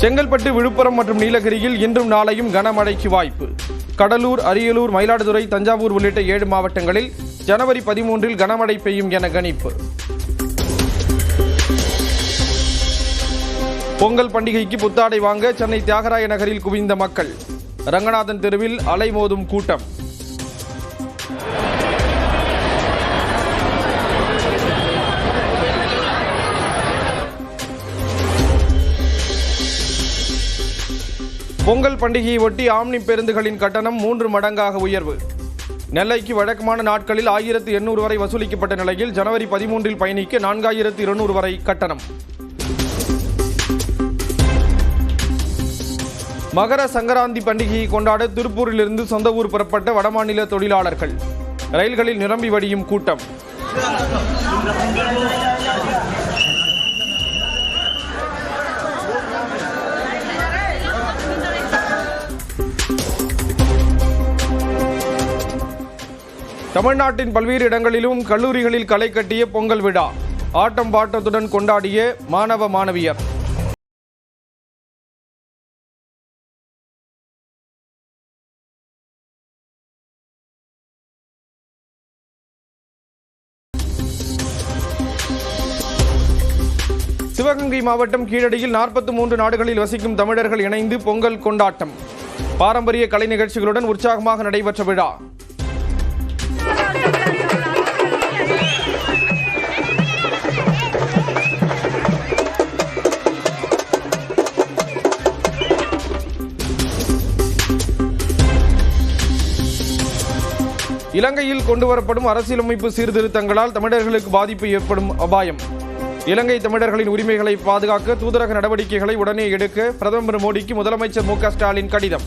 செங்கல்பட்டு, விழுப்புரம் மற்றும் நீலகிரியில் இன்றும் நாளையும் கனமழைக்கு வாய்ப்பு. கடலூர், அரியலூர், மயிலாடுதுறை, தஞ்சாவூர் உள்ளிட்ட 7 மாவட்டங்களில் ஜனவரி 13 கனமழை பெய்யும் என கணிப்பு. பொங்கல் பண்டிகைக்கு புத்தாடை வாங்க சென்னை தியாகராய நகரில் குவிந்த மக்கள். ரங்கநாதன் தெருவில் அலைமோதும் கூட்டம். பொங்கல் பண்டிகையை ஒட்டி ஆம்னி பேருந்துகளின் கட்டணம் 3 மடங்காக உயர்வு. நெல்லைக்கு வழக்கமான நாட்களில் 1800 வரை வசூலிக்கப்பட்ட நிலையில் ஜனவரி 13 பயணிக்க 4200 வரை கட்டணம். மகர சங்கராந்தி பண்டிகையை கொண்டாட திருப்பூரிலிருந்து சொந்த ஊர் புறப்பட்ட வடமாநில தொழிலாளர்கள். ரயில்களில் நிரம்பி வடியும் கூட்டம். தமிழ்நாட்டின் பல்வேறு இடங்களிலும் கல்லூரிகளில் களை கட்டிய பொங்கல் விழா. ஆட்டம் பாட்டத்துடன் கொண்டாடிய மாணவ மாணவியர். சிவகங்கை மாவட்டம் கீழடியில் 43 நாடுகளில் வசிக்கும் தமிழர்கள் இணைந்து பொங்கல் கொண்டாட்டம். பாரம்பரிய கலை நிகழ்ச்சிகளுடன் உற்சாகமாக நடைபெற்ற விழா. இலங்கையில் கொண்டுவரப்படும் அரசியலமைப்பு சீர்திருத்தங்களால் தமிழர்களுக்கு பாதிப்பு ஏற்படும் அபாயம். இலங்கை தமிழர்களின் உரிமைகளை பாதுகாக்க தூதரக நடவடிக்கைகளை உடனே எடுக்க பிரதமர் மோடிக்கு முதலமைச்சர் மு.க. ஸ்டாலின் கடிதம்.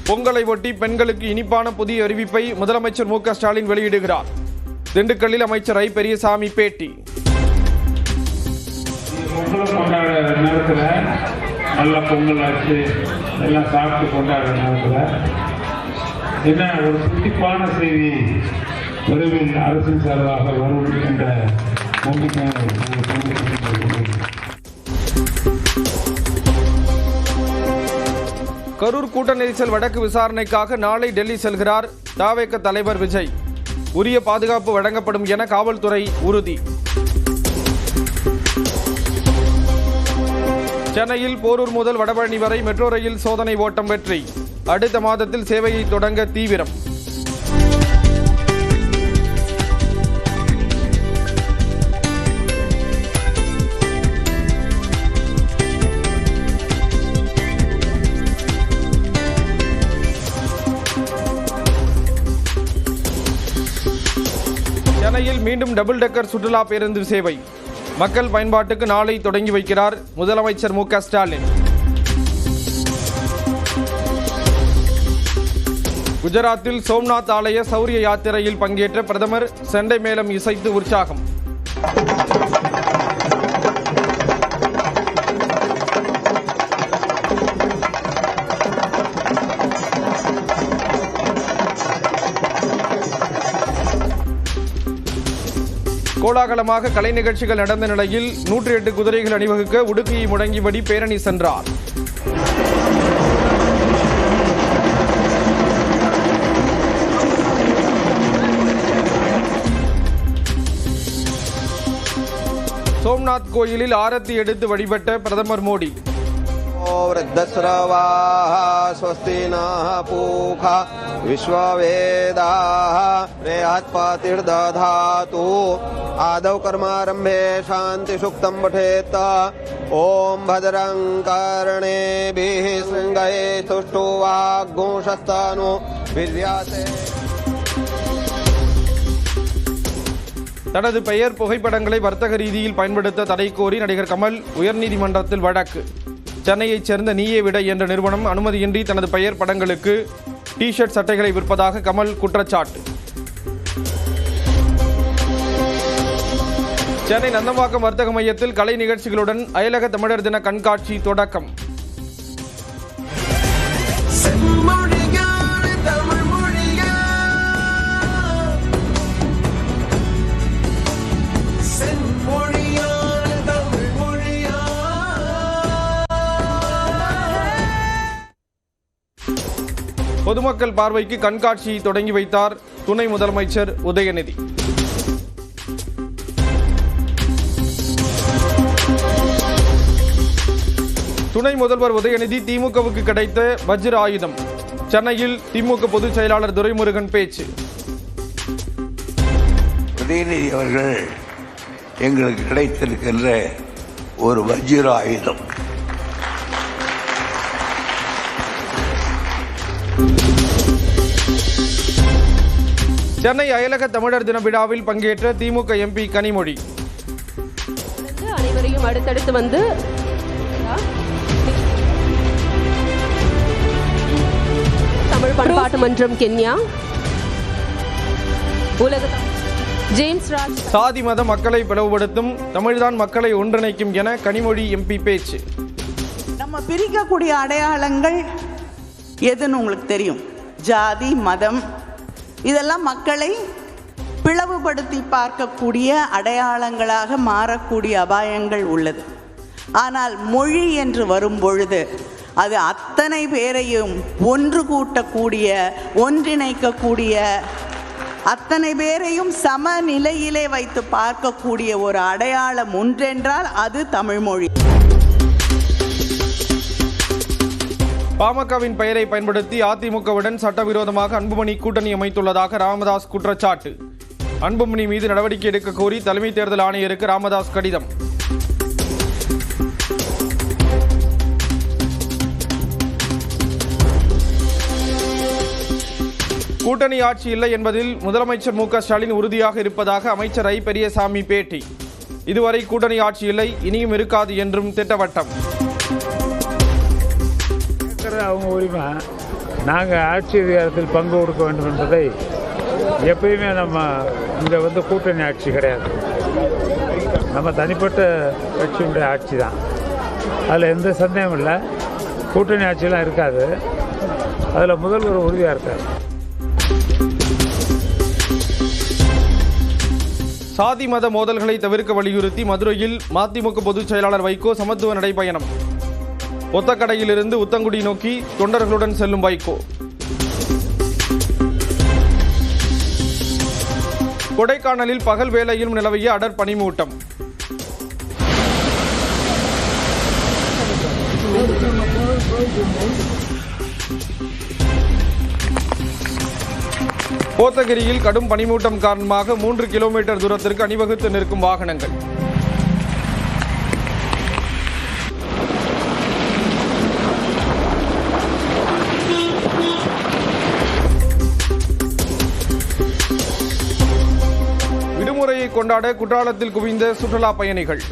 பொங்கலை ஒட்டி பெண்களுக்கு இனிப்பான புதிய அறிவிப்பை முதலமைச்சர் மு.க. ஸ்டாலின் வெளியிடுகிறார். திண்டுக்கல்லில் அமைச்சர் ஐ. பெரியசாமி பேட்டி. நல்ல பொங்கல் ஆச்சு, எல்லாம் சாப்பிட்டு கொண்டாடுற நேரத்தில் என்ன ஒரு துடிப்பான செய்தி விரைவில் அரசின் சார்பாக வரும் என்ற நம்பிக்கை. கரூர் கூட்ட நெரிசல் வழக்கு விசாரணைக்காக நாளை டெல்லி செல்கிறார் தவேக தலைவர் விஜய். உரிய பாதுகாப்பு வழங்கப்படும் என காவல்துறை உறுதி. சென்னையில் போரூர் முதல் வடபழனி வரை மெட்ரோ ரயில் சோதனை ஓட்டம் வெற்றி. அடுத்த மாதத்தில் சேவையை தொடங்க தீவிரம். சென்னையில் மீண்டும் டபுள் டெக்கர் சுற்றுலா பேருந்து சேவை. மக்கள் பயன்பாட்டுக்கு நாளை தொடங்கி வைக்கிறார் முதலமைச்சர் மு.க. ஸ்டாலின். குஜராத்தில் சோம்நாத் ஆலய சௌரிய யாத்திரையில் பங்கேற்ற பிரதமர் செண்டை மேளம் இசைத்து உற்சாகம். கோலாகலமாக கலை நிகழ்ச்சிகள் நடந்த நிலையில் 108 குதிரைகள் அணிவகுக்க உடுக்கையை முழங்கிபடி பேரணி சென்றார். சோம்நாத் கோயிலில் ஆரத்தி எடுத்து வழிபட்ட பிரதமர் மோடி. स्वस्ति नः पूषा विश्ववेदाः रेहत्पतिर्दधातु आदौ कर्मारम्भे शान्ति सुक्तं पठेत् ॐ भद्रं कर्णेभिः शृङ्गये तुष्टुवाग्गुंशस्तनु विद्याते. தனது பெயர் புகைப்படங்களை வர்த்தக ரீதியில் பயன்படுத்த தடை கோரி நடிகர் கமல் உயர்நீதிமன்றத்தில் வழக்கு. சென்னையைச் சேர்ந்த நீயே விட என்ற நிறுவனம் அனுமதியின்றி தனது பெயர் படங்களுக்கு டி-ஷர்ட் சட்டைகளை விற்பதாக கமல் குற்றச்சாட்டு. சென்னை நந்தம்பாக்கம் வர்த்தக மையத்தில் கலை நிகழ்ச்சிகளுடன் அயலக தமிழர் தின கண்காட்சி தொடக்கம். செம்மொழியான பொதுமக்கள் பார்வைக்கு கண்காட்சியை தொடங்கி வைத்தார் துணை முதலமைச்சர் உதயநிதி. துணை முதல்வர் உதயநிதி திமுகவுக்கு கிடைத்த வஜ்ர ஆயுதம். சென்னையில் திமுக பொதுச் செயலாளர் துரைமுருகன் பேச்சு. உதயநிதி அவர்கள் எங்களுக்கு கிடைத்திருக்கின்ற ஒரு வஜ்ர ஆயுதம். சென்னை அயலக தமிழர் தின விழாவில் பங்கேற்ற திமுக எம்பி கனிமொழி. அனைவரையும் அடுத்தடுத்து வந்து தமிழ் பண்பாட்டு மன்றம் கென்யா உலக ஜேம்ஸ் ராஜ். சாதி மத மக்களை பிளவுபடுத்தும் தமிழ்தான் மக்களை ஒன்றிணைக்கும் என கனிமொழி எம்பி பேச்சு. நம்ம பிரிக்கக்கூடிய அடையாளங்கள் எதுன்னு உங்களுக்கு தெரியும். ஜாதி, மதம், இதெல்லாம் மக்களை பிளவுபடுத்தி பார்க்கக்கூடிய அடையாளங்களாக மாறக்கூடிய அபாயங்கள் உள்ளது. ஆனால் மொழி என்று வரும் பொழுது அது அத்தனை பேரையும் ஒன்று கூட்டக்கூடிய, ஒன்றிணைக்கக்கூடிய, அத்தனை பேரையும் சமநிலையிலே வைத்து பார்க்கக்கூடிய ஒரு அடையாளம் ஒன்றென்றால் அது தமிழ்மொழி. பாமகவின் பெயரை பயன்படுத்தி அதிமுகவுடன் சட்டவிரோதமாக அன்புமணி கூட்டணி அமைத்துள்ளதாக ராமதாஸ் குற்றச்சாட்டு. அன்புமணி மீது நடவடிக்கை எடுக்க கோரி தலைமை தேர்தல் ஆணையருக்கு ராமதாஸ் கடிதம். கூட்டணி ஆட்சி இல்லை என்பதில் முதலமைச்சர் மு க ஸ்டாலின் உறுதியாக இருப்பதாக அமைச்சர் ஐ பெரியசாமி பேட்டி. இதுவரை கூட்டணி ஆட்சி இல்லை, இனியும் இருக்காது என்றும் திட்டவட்டம். அவங்க உரிமை, நாங்கள் ஆட்சி அதிகாரத்தில் பங்கு கொடுக்க வேண்டும் என்பதை எப்பயுமே நம்ம இங்கே கூட்டணி ஆட்சி கிடையாது, நம்ம தனிப்பட்ட கட்சியினுடைய ஆட்சி தான். அதில் எந்த சந்தேகமும் இல்லை, கூட்டணி ஆட்சியெலாம் இருக்காது. அதில் முதல்வர் உறுதியாக இருக்கார். சாதி மத மோதல்களை தவிர்க்க வலியுறுத்தி மதுரையில் மதிமுக பொதுச் செயலாளர் வைகோ சமத்துவ நடைபயணம். ஒத்தக்கடையிலிருந்து உத்தங்குடி நோக்கி தொண்டர்களுடன் செல்லும் வைகோ. கொடைக்கானலில் பகல் வேளையிலும் நிலவிய அடர் பனிமூட்டம். கோத்தகிரியில் கடும் பனிமூட்டம் காரணமாக 3 கிலோமீட்டர் தூரத்திற்கு அணிவகுத்து நிற்கும் வாகனங்கள். விடுமுறையை கொண்டாட குற்றாலத்தில் குவிந்த சுற்றுலா பயணிகள்.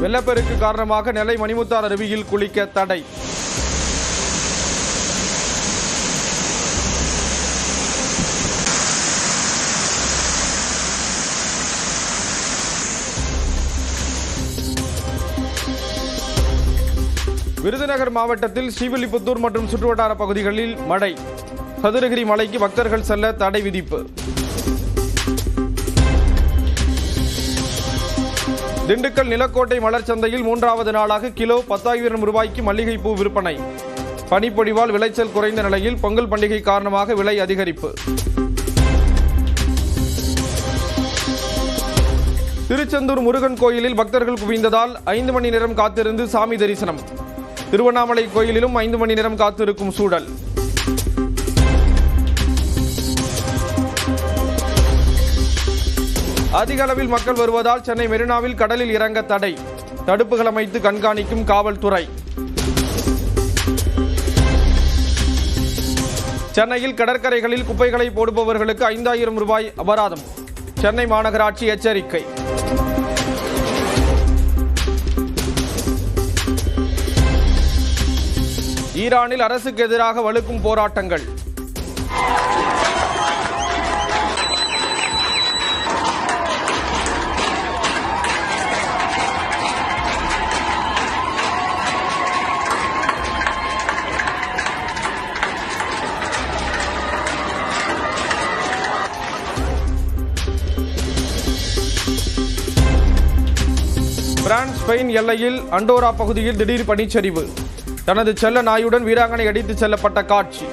வெள்ளப்பெருக்கு காரணமாக நெல்லை மணிமுத்தார் அருவியில் குளிக்க தடை. விருதுநகர் மாவட்டத்தில் ஸ்ரீவில்லிபுத்தூர் மற்றும் சுற்றுவட்டார பகுதிகளில் மழை. சதுரகிரி மலைக்கு பக்தர்கள் செல்ல தடை விதிப்பு. திண்டுக்கல் நிலக்கோட்டை மலர் சந்தையில் 3வது நாளாக கிலோ 10,000 ரூபாய்க்கு மல்லிகைப்பூ விற்பனை. பனிப்பொழிவால் விளைச்சல் குறைந்த நிலையில் பொங்கல் பண்டிகை காரணமாக விலை அதிகரிப்பு. திருச்செந்தூர் முருகன் கோயிலில் பக்தர்கள் குவிந்ததால் 5 மணி நேரம் காத்திருந்து சாமி தரிசனம். திருவண்ணாமலை கோயிலிலும் 5 மணி நேரம் காத்திருக்கும் சூழல். அதிக அளவில் மக்கள் வருவதால் சென்னை மெரினாவில் கடலில் இறங்க தடை. தடுப்புகள் அமைத்து கண்காணிக்கும் காவல்துறை. சென்னையில் கடற்கரைகளில் குப்பைகளை போடுபவர்களுக்கு 5,000 ரூபாய் அபராதம். சென்னை மாநகராட்சி எச்சரிக்கை. ஈரானில் அரசுக்கு எதிராக வலுக்கும் போராட்டங்கள். பிரான்ஸ் ஸ்பெயின் எல்லையில் அண்டோரா பகுதியில் திடீர் பனிச்சரிவு. தனது செல்ல நாயுடன் வீராங்கனை அடித்துச் செல்லப்பட்ட காட்சி.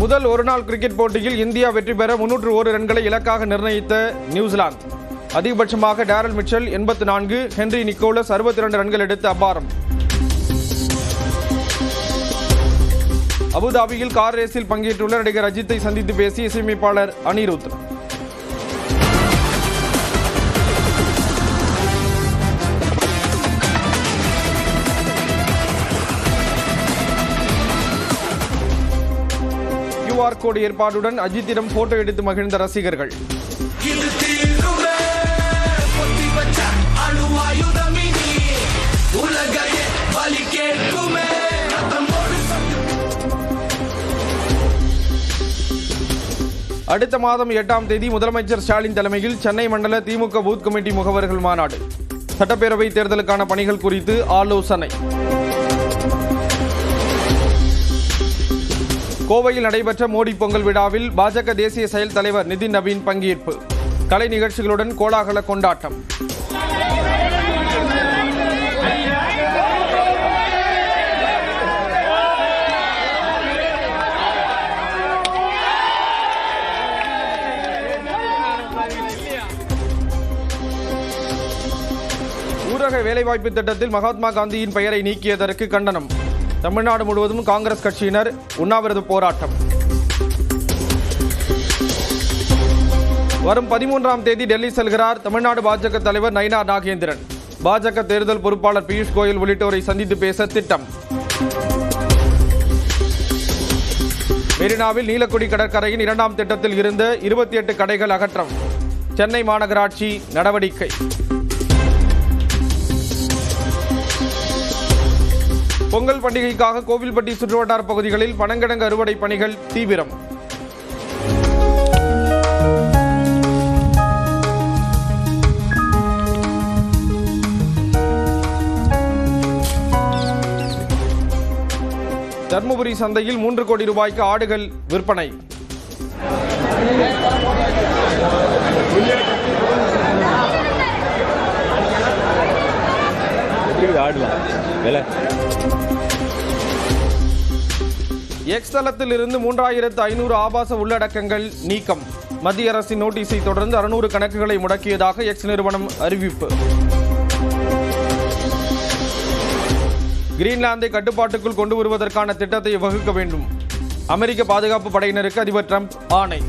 முதல் ஒருநாள் கிரிக்கெட் போட்டியில் இந்தியா வெற்றி பெற 301 ரன்களை இலக்காக நிர்ணயித்த நியூசிலாந்து. அதிகபட்சமாக டேரல் மிச்சல் 84, ஹென்றி நிக்கோலஸ் 62 ரன்கள் எடுத்து அபாரம். அபுதாபியில் கார் ரேஸில் பங்கேற்றுள்ள நடிகர் அஜித்தை சந்தித்து பேசிய இசையமைப்பாளர் அனிருத். QR கோடு ஏற்பாடுடன் அஜித்திடம் போட்டோ எடுத்து மகிழ்ந்த ரசிகர்கள். அடுத்த மாதம் 8ஆம் தேதி முதலமைச்சர் ஸ்டாலின் தலைமையில் சென்னை மண்டல திமுக பூத் கமிட்டி முகவர்கள் மாநாடு. சட்டப்பேரவை தேர்தலுக்கான பணிகள் குறித்து ஆலோசனை. கோவையில் நடைபெற்ற மோடி பொங்கல் விழாவில் பாஜக தேசிய செயல் தலைவர் நிதின் நவீன் பங்கேற்பு. கலை நிகழ்ச்சிகளுடன் கோலாகல கொண்டாட்டம். ஊரக வேலைவாய்ப்பு திட்டத்தில் மகாத்மா காந்தியின் பெயரை நீக்கியதற்கு கண்டனம். தமிழ்நாடு முழுவதும் காங்கிரஸ் கட்சியினர் உண்ணாவிரத போராட்டம். வரும் 13ஆம் தேதி டெல்லி செல்கிறார் தமிழ்நாடு பாஜக தலைவர் நயினார் நாகேந்திரன். பாஜக தேர்தல் பொறுப்பாளர் பியூஷ் கோயல் உள்ளிட்டோரை சந்தித்து பேச திட்டம். மெரினாவில் நீலக்குடி கடற்கரையின் 2ஆம் திட்டத்தில் இருந்த 28 கடைகள் அகற்றம். சென்னை மாநகராட்சி நடவடிக்கை. பொங்கல் பண்டிகைக்காக கோவில்பட்டி சுற்றுவட்டார பகுதிகளில் பனங்கிழங்கு அறுவடை பணிகள் தீவிரம். தர்மபுரி சந்தையில் 3 கோடி ரூபாய்க்கு ஆடுகள் விற்பனை. எக்ஸ் தளத்தில் இருந்து 3500 ஆபாச உள்ளடக்கங்கள் நீக்கம். மத்திய அரசின் நோட்டீஸை தொடர்ந்து 600 கணக்குகளை முடக்கியதாக எக்ஸ் நிறுவனம் அறிவிப்பு. கிரீன்லாந்தை கட்டுப்பாட்டுக்குள் கொண்டு வருவதற்கான திட்டத்தை வகுக்க வேண்டும். அமெரிக்க பாதுகாப்பு படையினருக்கு அதிபர் டிரம்ப் ஆணை.